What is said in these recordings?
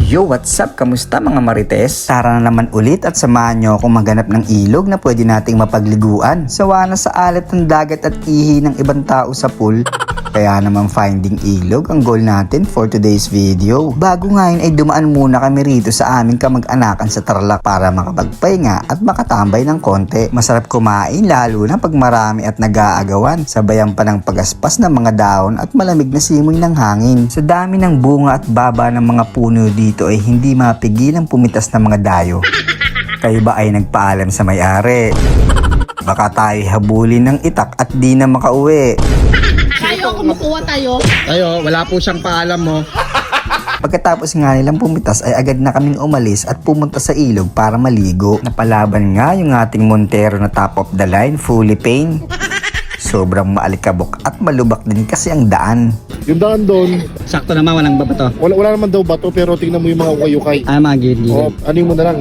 Yo, what's up? Kamusta mga marites? Tara na naman ulit at samahan nyo akong maghanap ng ilog na pwede nating mapagliguan. Sawa na sa alat ng dagat at ihi ng ibang tao sa pool. Kaya naman finding ilog ang goal natin for today's video. Bago ngayon ay dumaan muna kami rito sa aming kamag-anakan sa Tarlac para makapagpahinga at makatambay ng konti. Masarap kumain lalo na pag marami at nag-aagawan. Sabayan pa ng pagaspas ng mga daon at malamig na simoy ng hangin. Sa dami ng bunga at baba ng mga puno dito ay hindi mapigilang pumitas ng mga dayo. Kayo ba ay nagpaalam sa may-ari? Baka tayo habulin ng itak at di na makauwi. Tayo, kumukuha tayo. Tayo, wala po siyang paalam mo. Pagkatapos nga nilang pumitas ay agad na kaming umalis at pumunta sa ilog para maligo. Napalaban nga yung ating Montero na top of the line, fully paint. Sobrang maalikabok at malubak din kasi ang daan. Yung daan doon, Sakto naman, walang babato. wala naman daw bato pero tingnan mo yung mga ukay-ukay. Mga gilid. O, ano mo na lang,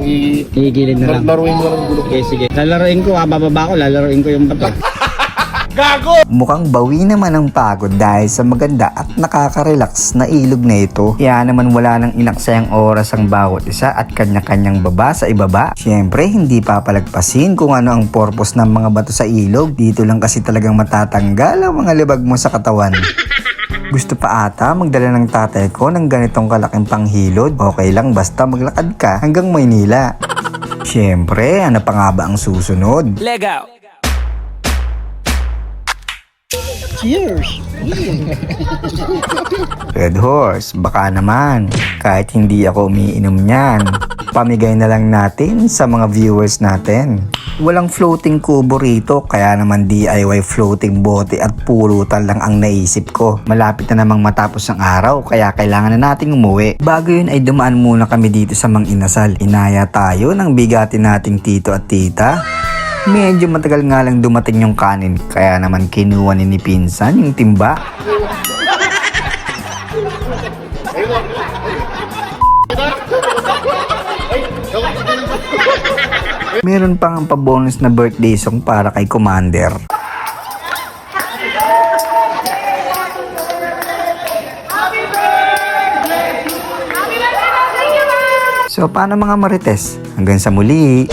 Gigilid na lang. laruin mo na lang gulong. Okay, sige. Lalaroin ko, bababa ko, lalaroin ko yung bato. Mukhang bawi naman ang pagod dahil sa maganda at nakaka-relax na ilog na ito. Kaya naman wala nang inaksayang oras ang bawat isa at kanya-kanyang baba sa ibaba. Siyempre, hindi papalagpasin kung ano ang purpose ng mga bato sa ilog. Dito lang kasi talagang matatanggal ang mga libag mo sa katawan. Gusto pa ata magdala ng tatay ko ng ganitong kalaking panghilod. Okay lang basta maglakad ka hanggang Maynila. Siyempre, ano pa nga ba ang susunod? Lego. Cheers! Red Horse, baka naman. Kahit hindi ako umiinom niyan. Pamigay na lang natin sa mga viewers natin. Walang floating kubo rito, kaya naman DIY floating bote at pulutan lang ang naisip ko. Malapit na namang matapos ang araw, kaya kailangan na nating umuwi. Bago yun ay dumaan muna kami dito sa Mang Inasal. Inaya tayo ng bigatin nating tito at tita. Medyo matagal nga lang dumating yung kanin, kaya naman kinuha ni Pinsan yung timba. Meron pang pa-bonus na birthday song para kay Commander. So paano mga marites? Hanggang sa muli!